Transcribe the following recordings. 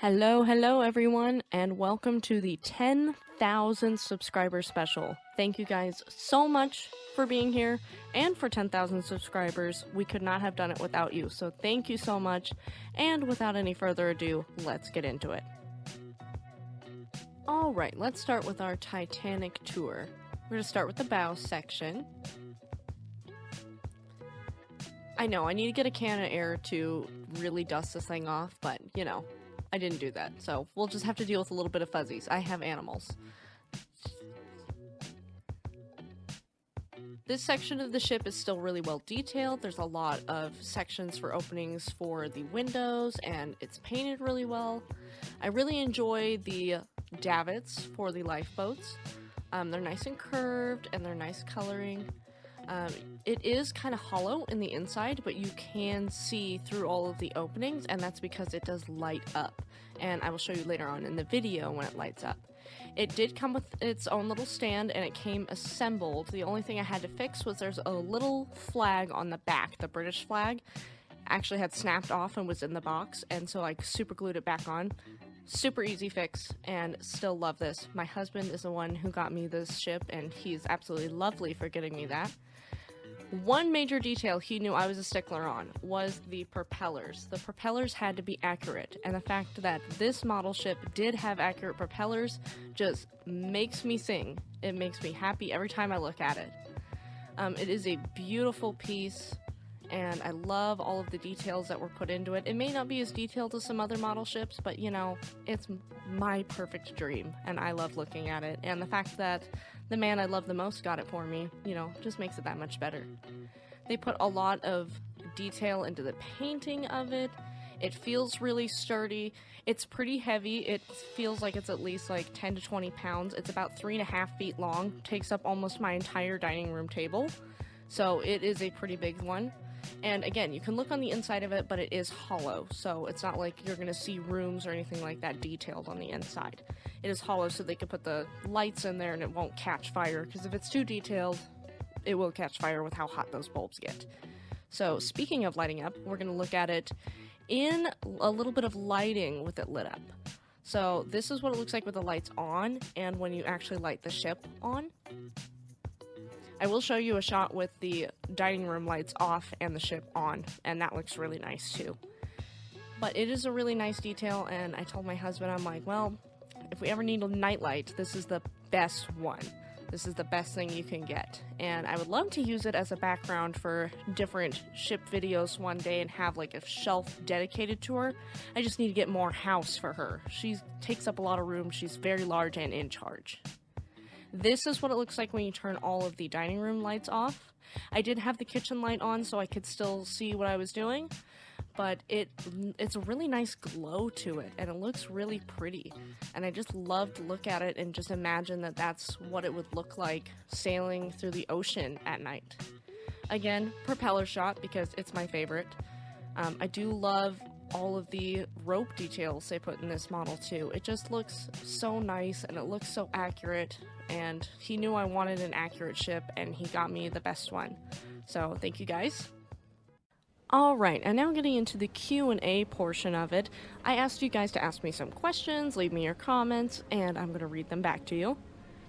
Hello everyone, and welcome to the 10,000 subscriber special. Thank you guys so much for being here, and for 10,000 subscribers. We could not have done it without you, so thank you so much, and without any further ado, let's get into it. Alright, let's start with our Titanic Tour. We're going to start with the bow section. I know, I need to get a can of air to really dust this thing off, but, you know, I didn't do that, so we'll just have to deal with a little bit of fuzzies. I have animals. This section of the ship is still really well detailed. There's a lot of sections for openings for the windows, and it's painted really well. I really enjoy the davits for the lifeboats. They're nice and curved, and they're nice coloring. It is kind of hollow in the inside, but you can see through all of the openings, and that's because it does light up, and I will show you later on in the video when it lights up. It did come with its own little stand, and it came assembled. The only thing I had to fix was there's a little flag on the back. The British flag actually had snapped off and was in the box, and so I super glued it back on. Super easy fix, and still love this. My husband is the one who got me this ship, and he's absolutely lovely for getting me that. One major detail he knew I was a stickler on was the propellers. The propellers had to be accurate, and the fact that this model ship did have accurate propellers just makes me sing. It makes me happy every time I look at it. It is a beautiful piece, and I love all of the details that were put into it. It may not be as detailed as some other model ships, but you know, it's my perfect dream, and I love looking at it. And the fact that the man I love the most got it for me, you know, just makes it that much better. They put a lot of detail into the painting of it. It feels really sturdy. It's pretty heavy. It feels like it's at least like 10 to 20 pounds. It's about 3.5 feet long, takes up almost my entire dining room table. So it is a pretty big one. And again, you can look on the inside of it, but it is hollow, so it's not like you're going to see rooms or anything like that detailed on the inside. It is hollow so they can put the lights in there and it won't catch fire, because if it's too detailed, it will catch fire with how hot those bulbs get. So speaking of lighting up, we're going to look at it in a little bit of lighting with it lit up. So this is what it looks like with the lights on, and when you actually light the ship on. I will show you a shot with the dining room lights off and the ship on, and that looks really nice too. But it is a really nice detail, and I told my husband, I'm like, well, if we ever need a nightlight, this is the best one. This is the best thing you can get. And I would love to use it as a background for different ship videos one day and have like a shelf dedicated to her. I just need to get more house for her. She takes up a lot of room, she's very large and in charge. This is what it looks like when you turn all of the dining room lights off. I did have the kitchen light on so I could still see what I was doing, but it's a really nice glow to it, and it looks really pretty. And I just love to look at it and just imagine that that's what it would look like sailing through the ocean at night. Again, propeller shot because it's my favorite. I do love all of the rope details they put in this model too. It just looks so nice, and it looks so accurate, and he knew I wanted an accurate ship, and he got me the best one. So thank you guys. Alright, and now getting into the Q&A portion of it, I asked you guys to ask me some questions, leave me your comments, and I'm going to read them back to you.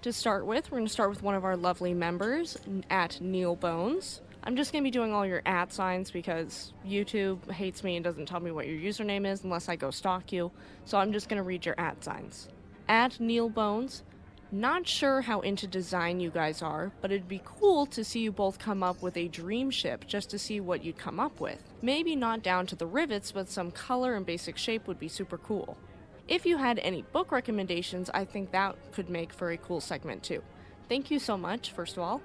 To start with, we're going to start with one of our lovely members, at Neil Bones. I'm just going to be doing all your @ signs because YouTube hates me and doesn't tell me what your username is unless I go stalk you, so I'm just going to read your @ signs. At Neil Bones, not sure how into design you guys are, but it'd be cool to see you both come up with a dream ship just to see what you'd come up with. Maybe not down to the rivets, but some color and basic shape would be super cool. If you had any book recommendations, I think that could make for a cool segment too. Thank you so much, first of all.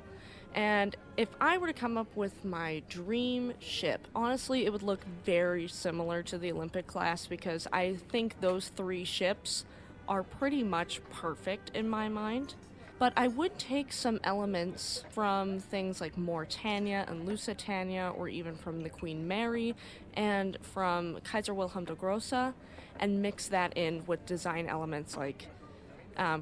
And if I were to come up with my dream ship, honestly, it would look very similar to the Olympic class, because I think those 3 ships are pretty much perfect in my mind. But I would take some elements from things like Mauretania and Lusitania, or even from the Queen Mary and from Kaiser Wilhelm der Grosse, and mix that in with design elements like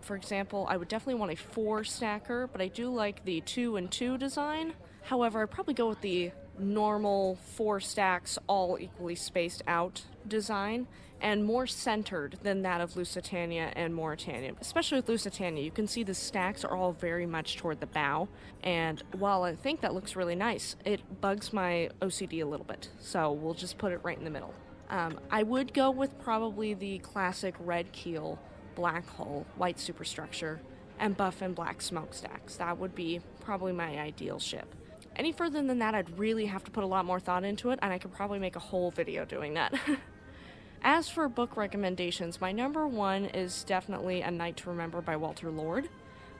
for example, I would definitely want a 4-stacker, but I do like the 2 and 2 design. However, I'd probably go with the normal 4 stacks all equally spaced out design, and more centered than that of Lusitania and Mauritania. Especially with Lusitania, you can see the stacks are all very much toward the bow, and while I think that looks really nice, it bugs my OCD a little bit, so we'll just put it right in the middle. I would go with probably the classic red keel, black hull, white superstructure, and buff and black smokestacks. That would be probably my ideal ship. Any further than that, I'd really have to put a lot more thought into it, and I could probably make a whole video doing that. As for book recommendations, my number one is definitely A Night to Remember by Walter Lord.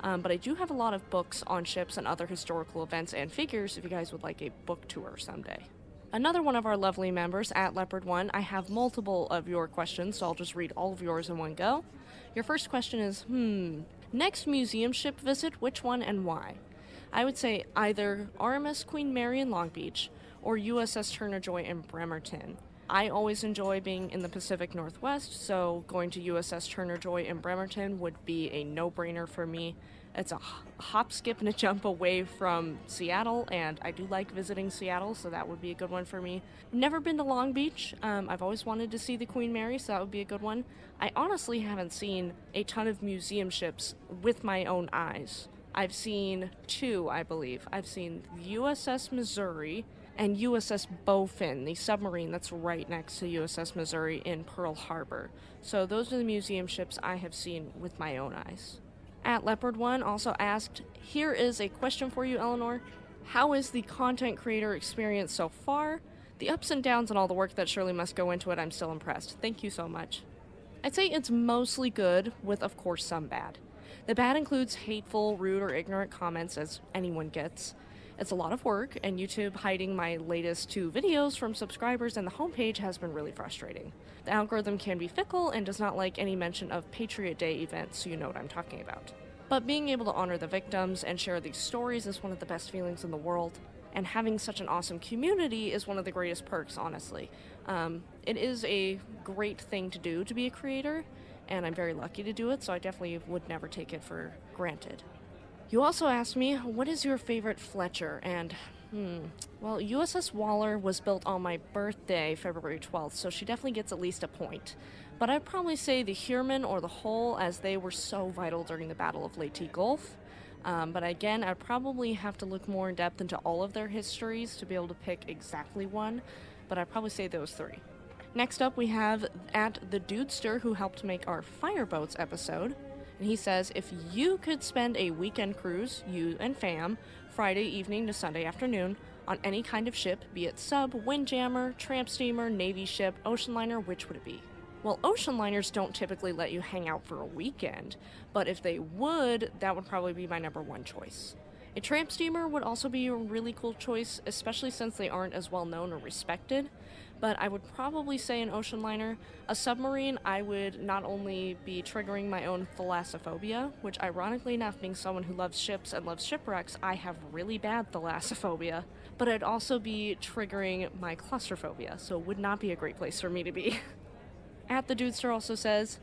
But I do have a lot of books on ships and other historical events and figures if you guys would like a book tour someday. Another one of our lovely members, at Leopard1, I have multiple of your questions, so I'll just read all of yours in one go. Your first question is, next museum ship visit, which one and why? I would say either RMS Queen Mary in Long Beach or USS Turner Joy in Bremerton. I always enjoy being in the Pacific Northwest, so going to USS Turner Joy in Bremerton would be a no-brainer for me. It's a hop, skip, and a jump away from Seattle, and I do like visiting Seattle, so that would be a good one for me. Never been to Long Beach. I've always wanted to see the Queen Mary, so that would be a good one. I honestly haven't seen a ton of museum ships with my own eyes. I've seen two, I believe. I've seen the USS Missouri and USS Bowfin, the submarine that's right next to USS Missouri in Pearl Harbor. So those are the museum ships I have seen with my own eyes. At Leopard1 also asked, here is a question for you, Eleanor. How is the content creator experience so far? The ups and downs and all the work that surely must go into it, I'm still impressed. Thank you so much. I'd say it's mostly good, with of course some bad. The bad includes hateful, rude, or ignorant comments, as anyone gets. It's a lot of work, and YouTube hiding my latest 2 videos from subscribers and the homepage has been really frustrating. The algorithm can be fickle and does not like any mention of Patriot Day events, so you know what I'm talking about. But being able to honor the victims and share these stories is one of the best feelings in the world, and having such an awesome community is one of the greatest perks, honestly. It is a great thing to do to be a creator, and I'm very lucky to do it, so I definitely would never take it for granted. You also asked me, what is your favorite Fletcher? And, well, USS Waller was built on my birthday, February 12th, so she definitely gets at least a point. But I'd probably say the Heermann or the Hull, as they were so vital during the Battle of Leyte Gulf. But again, I'd probably have to look more in depth into all of their histories to be able to pick exactly one, but I'd probably say those 3. Next up, we have at the Dudester, who helped make our Fireboats episode. And he says, if you could spend a weekend cruise, you and fam, Friday evening to Sunday afternoon, on any kind of ship, be it sub, windjammer, tramp steamer, navy ship, ocean liner, which would it be? Well, ocean liners don't typically let you hang out for a weekend, but if they would, that would probably be my number 1 choice. A tramp steamer would also be a really cool choice, especially since they aren't as well known or respected. But I would probably say an ocean liner. A submarine, I would not only be triggering my own thalassophobia, which ironically enough, being someone who loves ships and loves shipwrecks, I have really bad thalassophobia, but I'd also be triggering my claustrophobia, so it would not be a great place for me to be. At the Dudester also says,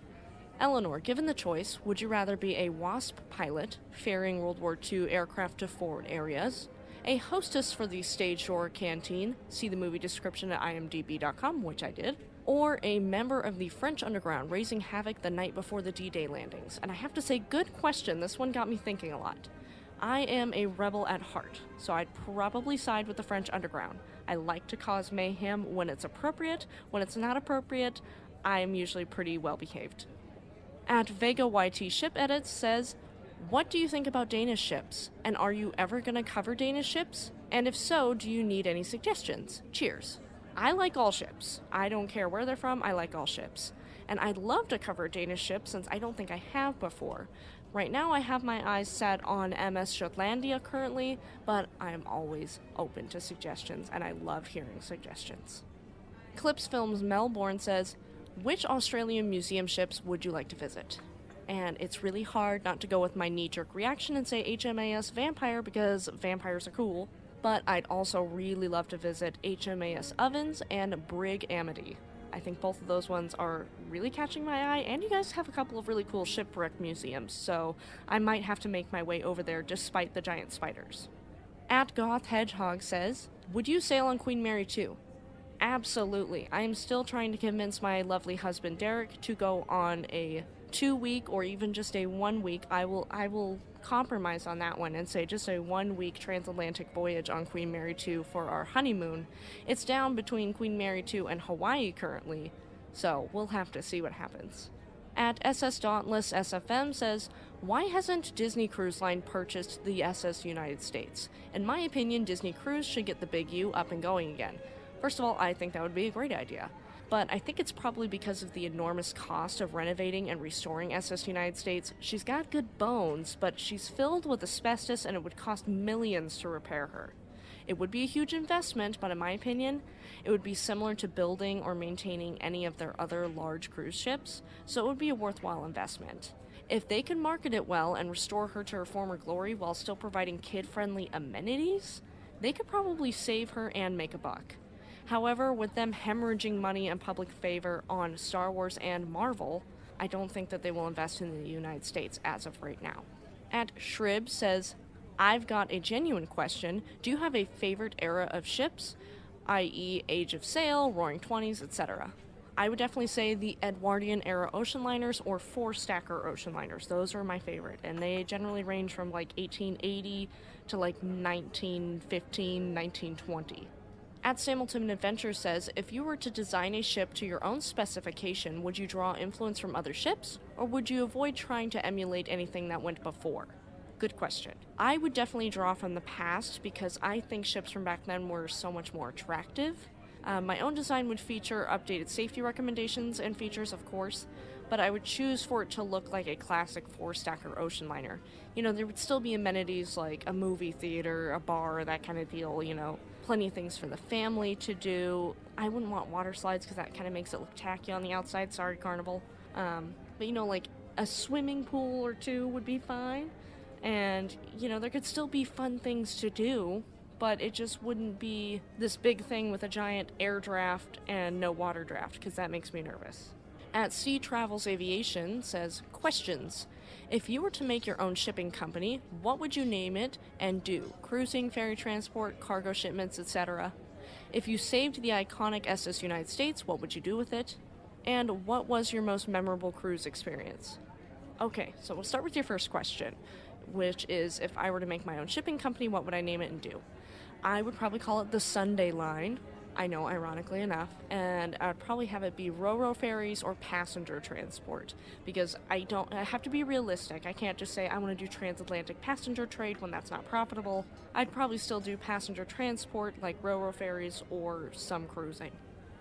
Eleanor, given the choice, would you rather be a WASP pilot, ferrying World War II aircraft to forward areas, a hostess for the stage door canteen, see the movie description at imdb.com, which I did, or a member of the French underground raising havoc the night before the D-Day landings? And I have to say, good question, this one got me thinking a lot. I am a rebel at heart, so I'd probably side with the French underground. I like to cause mayhem when it's appropriate. When it's not appropriate, I'm usually pretty well behaved. At Vega YT Ship Edits says, what do you think about Danish ships? And are you ever going to cover Danish ships? And if so, do you need any suggestions? Cheers. I like all ships. I don't care where they're from, I like all ships. And I'd love to cover Danish ships since I don't think I have before. Right now I have my eyes set on MS Jutlandia currently, but I'm always open to suggestions and I love hearing suggestions. Clips Films Melbourne says, which Australian museum ships would you like to visit? And it's really hard not to go with my knee-jerk reaction and say HMAS Vampire because vampires are cool, but I'd also really love to visit HMAS Ovens and Brig Amity. I think both of those ones are really catching my eye, and you guys have a couple of really cool shipwreck museums, so I might have to make my way over there despite the giant spiders. At Goth Hedgehog says, would you sail on Queen Mary too? Absolutely. I am still trying to convince my lovely husband Derek to go on a 2 week or even just a 1 week. I will compromise on that one and say just a 1 week transatlantic voyage on Queen Mary 2 for our honeymoon. It's down between Queen Mary 2 and Hawaii currently, so we'll have to see what happens. At SS Dauntless SFM says, why hasn't Disney Cruise Line purchased the SS United States? In my opinion, Disney Cruise should get the Big U up and going again. First of all, I think that would be a great idea. But I think it's probably because of the enormous cost of renovating and restoring SS United States. She's got good bones, but she's filled with asbestos and it would cost millions to repair her. It would be a huge investment, but in my opinion, it would be similar to building or maintaining any of their other large cruise ships, so it would be a worthwhile investment. If they can market it well and restore her to her former glory while still providing kid-friendly amenities, they could probably save her and make a buck. However, with them hemorrhaging money and public favor on Star Wars and Marvel, I don't think that they will invest in the United States as of right now. At Shrib says, I've got a genuine question. Do you have a favorite era of ships, i.e. Age of Sail, Roaring Twenties, etc.? I would definitely say the Edwardian era ocean liners or four-stacker ocean liners. Those are my favorite, and they generally range from like 1880 to like 1915, 1920. At Samilton Adventure says, if you were to design a ship to your own specification, would you draw influence from other ships, or would you avoid trying to emulate anything that went before? Good question. I would definitely draw from the past because I think ships from back then were so much more attractive. My own design would feature updated safety recommendations and features, of course, but I would choose for it to look like a classic four-stacker ocean liner. You know, there would still be amenities like a movie theater, a bar, that kind of deal, you know. Plenty of things for the family to do. I wouldn't want water slides because that kind of makes it look tacky on the outside. Sorry, Carnival. But you know, like a swimming pool or two would be fine. And, you know, there could still be fun things to do, but it just wouldn't be this big thing with a giant air draft and no water draft, because that makes me nervous. At Sea Travels Aviation says, questions. If you were to make your own shipping company, what would you name it and do? Cruising, ferry transport, cargo shipments, etc. If you saved the iconic SS United States, what would you do with it? And what was your most memorable cruise experience? Okay, so we'll start with your first question, which is if I were to make my own shipping company, what would I name it and do? I would probably call it the Sunday Line. I know, ironically enough, and I'd probably have it be ro-ro ferries or passenger transport, because I have to be realistic. I can't just say I want to do transatlantic passenger trade when that's not profitable. I'd probably still do passenger transport like ro-ro ferries or some cruising.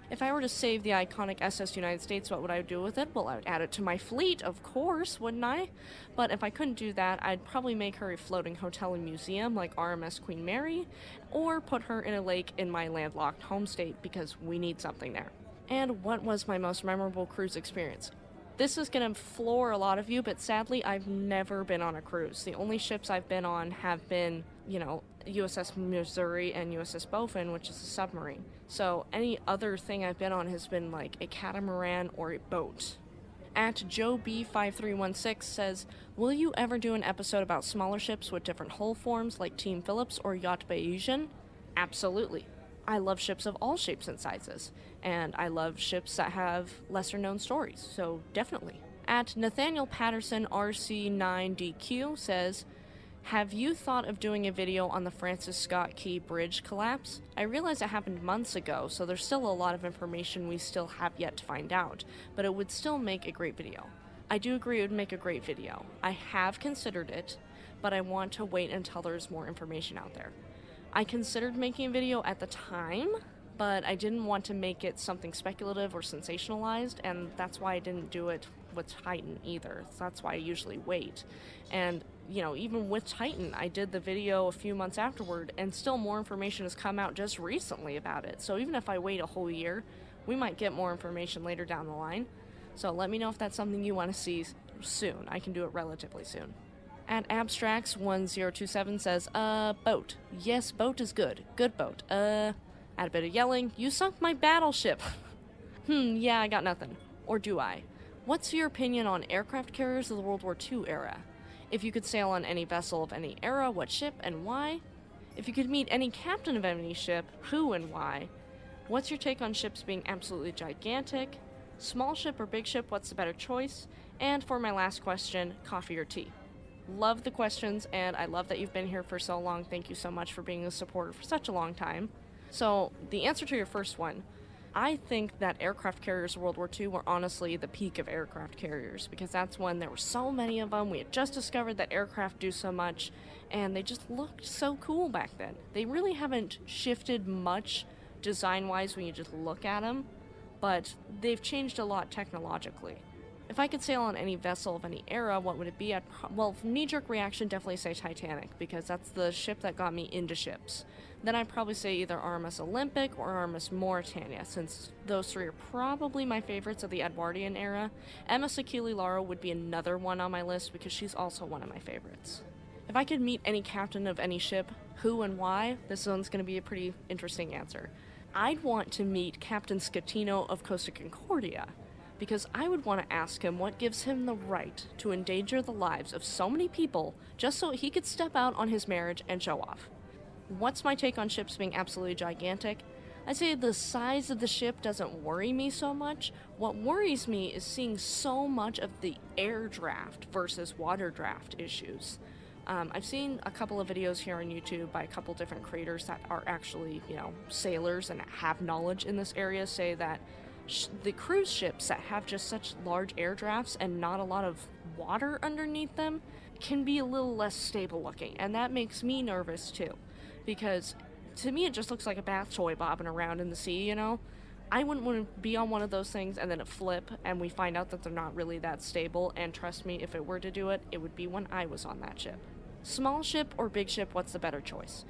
If I were to save the iconic SS United States, what would I do with it? Well, I would add it to my fleet, of course, wouldn't I? But if I couldn't do that, I'd probably make her a floating hotel and museum like RMS Queen Mary, or put her in a lake in my landlocked home state because we need something there. And what was my most memorable cruise experience? This is going to floor a lot of you, but sadly, I've never been on a cruise. The only ships I've been on have been, you know, USS Missouri and USS Beaufort, which is a submarine. So any other thing I've been on has been like a catamaran or a boat. At Joe B5316 says, will you ever do an episode about smaller ships with different hull forms like Team Phillips or Yacht Bayesian? Absolutely. I love ships of all shapes and sizes, and I love ships that have lesser known stories, so definitely. At Nathaniel Patterson RC9DQ says, have you thought of doing a video on the Francis Scott Key Bridge collapse? I realize it happened months ago, so there's still a lot of information we still have yet to find out, but it would still make a great video. I do agree it would make a great video. I have considered it, but I want to wait until there's more information out there. I considered making a video at the time, but I didn't want to make it something speculative or sensationalized, and that's why I didn't do it with Titan either. So that's why I usually wait. And, you know, even with Titan, I did the video a few months afterward, and still more information has come out just recently about it. So even if I wait a whole year, we might get more information later down the line. So let me know if that's something you want to see soon. I can do it relatively soon. At Abstracts1027 says, boat. Yes, boat is good. Good boat. Add a bit of yelling. You sunk my battleship. Yeah, I got nothing. Or do I? What's your opinion on aircraft carriers of the World War II era? If you could sail on any vessel of any era, what ship and why? If you could meet any captain of any ship, who and why? What's your take on ships being absolutely gigantic? Small ship or big ship, what's the better choice? And for my last question, coffee or tea? Love the questions, and I love that you've been here for so long. Thank you so much for being a supporter for such a long time. So, the answer to your first one, I think that aircraft carriers of World War II were honestly the peak of aircraft carriers, because that's when there were so many of them. We had just discovered that aircraft do so much, and they just looked so cool back then. They really haven't shifted much design-wise when you just look at them, but they've changed a lot technologically. If I could sail on any vessel of any era, what would it be? Well, knee-jerk reaction, definitely say Titanic, because that's the ship that got me into ships. Then I'd probably say either RMS Olympic or RMS Mauritania, since those three are probably my favorites of the Edwardian era. MS Achille Lauro would be another one on my list, because she's also one of my favorites. If I could meet any captain of any ship, who and why, this one's going to be a pretty interesting answer. I'd want to meet Captain Scatino of Costa Concordia, because I would want to ask him what gives him the right to endanger the lives of so many people just so he could step out on his marriage and show off. What's my take on ships being absolutely gigantic? I'd say the size of the ship doesn't worry me so much. What worries me is seeing so much of the air draft versus water draft issues. I've seen a couple of videos here on YouTube by a couple different creators that are actually, sailors and have knowledge in this area say that the cruise ships that have just such large air drafts and not a lot of water underneath them can be a little less stable looking, and that makes me nervous too, because to me it just looks like a bath toy bobbing around in the sea. I wouldn't want to be on one of those things and then it flip and we find out that they're not really that stable, and trust me, if it were to do it, it would be when I was on that ship. Small ship or big ship, what's the better choice?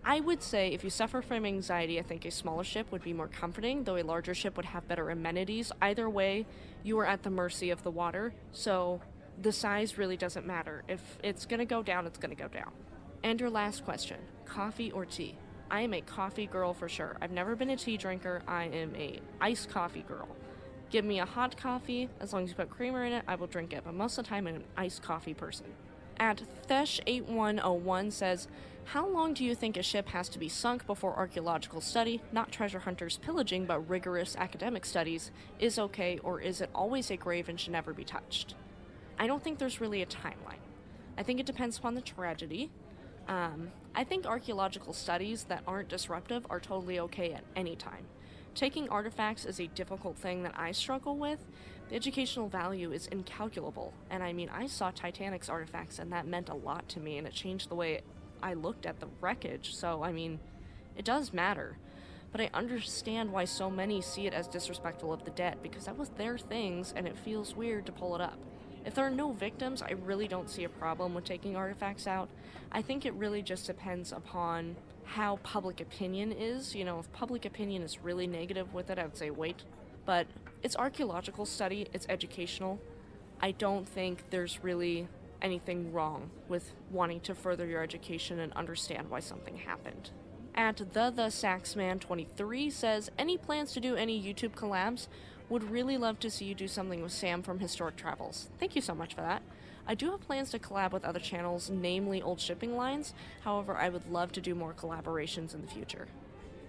I would say if you suffer from anxiety, I think a smaller ship would be more comforting, though a larger ship would have better amenities. Either way, you are at the mercy of the water, so the size really doesn't matter. If it's going to go down, it's going to go down. And your last question, coffee or tea? I am a coffee girl for sure. I've never been a tea drinker. I am a iced coffee girl. Give me a hot coffee, as long as you put creamer in it, I will drink it, but most of the time I'm an iced coffee person. At Thesh8101 says, how long do you think a ship has to be sunk before archaeological study, not treasure hunters pillaging but rigorous academic studies, is okay, or is it always a grave and should never be touched? I don't think there's really a timeline. I think it depends upon the tragedy. I think archaeological studies that aren't disruptive are totally okay at any time. Taking artifacts is a difficult thing that I struggle with. The educational value is incalculable, and I saw Titanic's artifacts and that meant a lot to me, and it changed the way I looked at the wreckage, so it does matter. But I understand why so many see it as disrespectful of the dead, because that was their things and it feels weird to pull it up. If there are no victims, I really don't see a problem with taking artifacts out. I think it really just depends upon how public opinion is. If public opinion is really negative with it, I would say wait. But it's archaeological study, it's educational. I don't think there's really anything wrong with wanting to further your education and understand why something happened. At the Saxman 23 says, any plans to do any YouTube collabs? Would really love to see you do something with Sam from Historic Travels. Thank you so much for that. I do have plans to collab with other channels, namely Old Shipping Lines. However, I would love to do more collaborations in the future.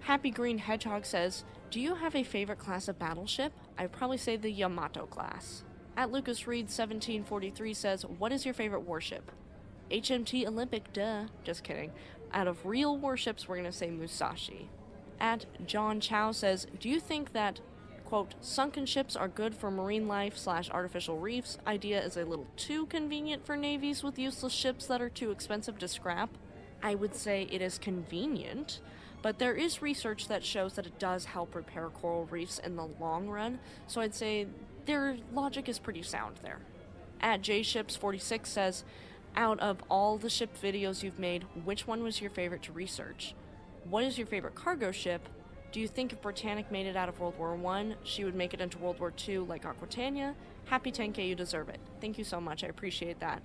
Happy Green Hedgehog says, do you have a favorite class of battleship? I'd probably say the Yamato class. At Lucas Reed 1743 says, what is your favorite warship? HMT Olympic, duh. Just kidding. Out of real warships, we're going to say Musashi. At John Chow says, do you think that, quote, sunken ships are good for marine life / artificial reefs? Idea is a little too convenient for navies with useless ships that are too expensive to scrap? I would say it is convenient, but there is research that shows that it does help repair coral reefs in the long run, so I'd say their logic is pretty sound there. At JShips46 says, out of all the ship videos you've made, which one was your favorite to research? What is your favorite cargo ship? Do you think if Britannic made it out of World War I, she would make it into World War II like Aquitania? Happy 10K, you deserve it. Thank you so much, I appreciate that.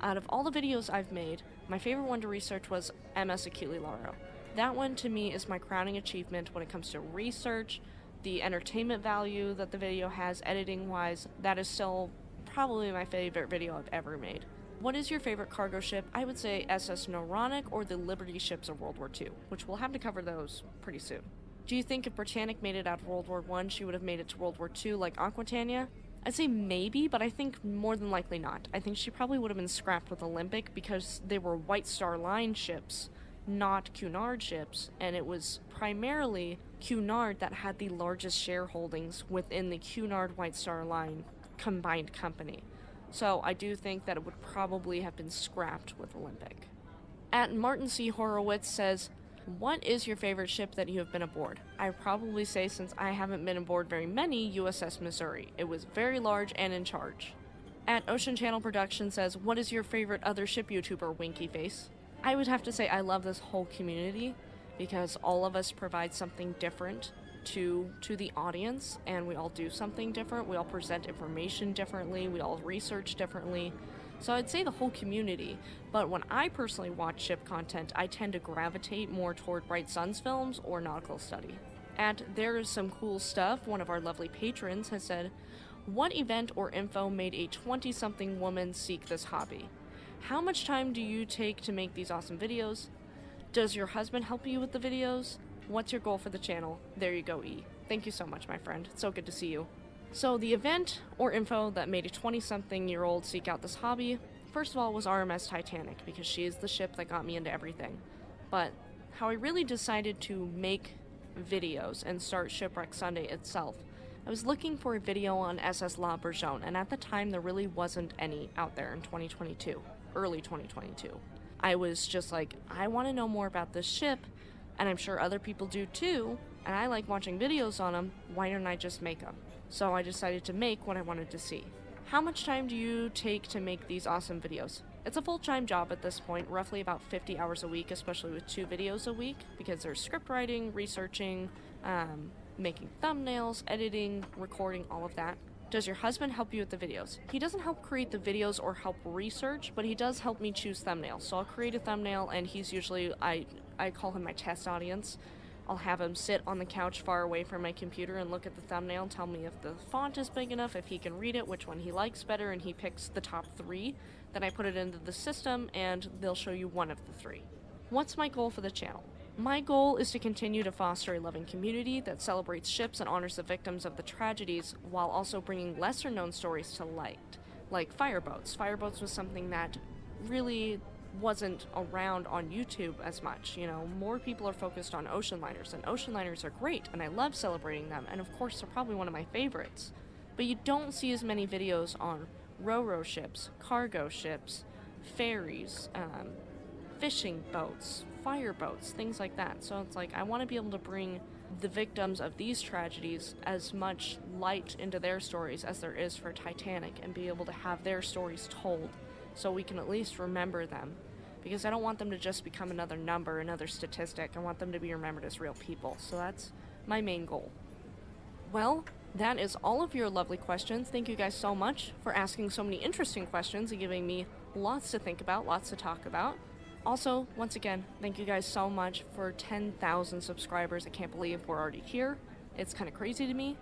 Out of all the videos I've made, my favorite one to research was MS Achille Lauro. That one to me is my crowning achievement when it comes to research, the entertainment value that the video has editing-wise. That is still probably my favorite video I've ever made. What is your favorite cargo ship? I would say SS Noronic or the Liberty ships of World War II, which we'll have to cover those pretty soon. Do you think if Britannic made it out of World War I, she would have made it to World War II like Aquitania? I'd say maybe, but I think more than likely not. I think she probably would have been scrapped with Olympic because they were White Star Line ships, not Cunard ships, and it was primarily Cunard that had the largest shareholdings within the Cunard White Star Line combined company. So I do think that it would probably have been scrapped with Olympic. At Martin C. Horowitz says, what is your favorite ship that you have been aboard? I'd probably say, since I haven't been aboard very many, USS Missouri. It was very large and in charge. At Ocean Channel Production says, what is your favorite other ship YouTuber, winky face? I would have to say I love this whole community because all of us provide something different to the audience, and we all do something different. We all present information differently. We all research differently. So I'd say the whole community, but when I personally watch ship content, I tend to gravitate more toward Bright Suns films or nautical study. At There Is Some Cool Stuff, one of our lovely patrons has said, what event or info made a 20-something woman seek this hobby? How much time do you take to make these awesome videos? Does your husband help you with the videos? What's your goal for the channel? There you go, E. Thank you so much, my friend. It's so good to see you. So the event or info that made a 20-something-year-old seek out this hobby, first of all, was RMS Titanic, because she is the ship that got me into everything. But how I really decided to make videos and start Shipwreck Sunday itself, I was looking for a video on SS La Bourgogne, and at the time there really wasn't any out there in 2022, early 2022. I was just like, I want to know more about this ship, and I'm sure other people do too, and I like watching videos on them. Why don't I just make them? So I decided to make what I wanted to see. How much time do you take to make these awesome videos? It's a full-time job at this point, roughly about 50 hours a week, especially with 2 videos a week, because there's script writing, researching, making thumbnails, editing, recording, all of that. Does your husband help you with the videos? He doesn't help create the videos or help research, but he does help me choose thumbnails. So I'll create a thumbnail, and he's usually, I call him my test audience. I'll have him sit on the couch far away from my computer and look at the thumbnail and tell me if the font is big enough, if he can read it, which one he likes better, and he picks the top 3. Then I put it into the system, and they'll show you one of the 3. What's my goal for the channel? My goal is to continue to foster a loving community that celebrates ships and honors the victims of the tragedies, while also bringing lesser-known stories to light, like fireboats. Fireboats was something that really wasn't around on YouTube as much. You know, more people are focused on ocean liners, and ocean liners are great, and I love celebrating them, and of course they're probably one of my favorites. But you don't see as many videos on ro-ro ships, cargo ships, ferries, fishing boats, fireboats, things like that. So it's like, I want to be able to bring the victims of these tragedies as much light into their stories as there is for Titanic, and be able to have their stories told so we can at least remember them. Because I don't want them to just become another number, another statistic. I want them to be remembered as real people. So that's my main goal. Well, that is all of your lovely questions. Thank you guys so much for asking so many interesting questions and giving me lots to think about, lots to talk about. Also, once again, thank you guys so much for 10,000 subscribers. I can't believe we're already here. It's kind of crazy to me.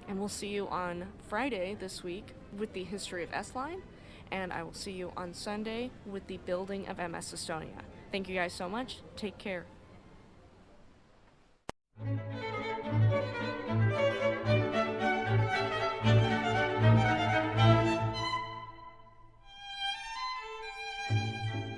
And we'll see you on Friday this week with the history of S-Line. And I will see you on Sunday with the building of MS Estonia. Thank you guys so much. Take care.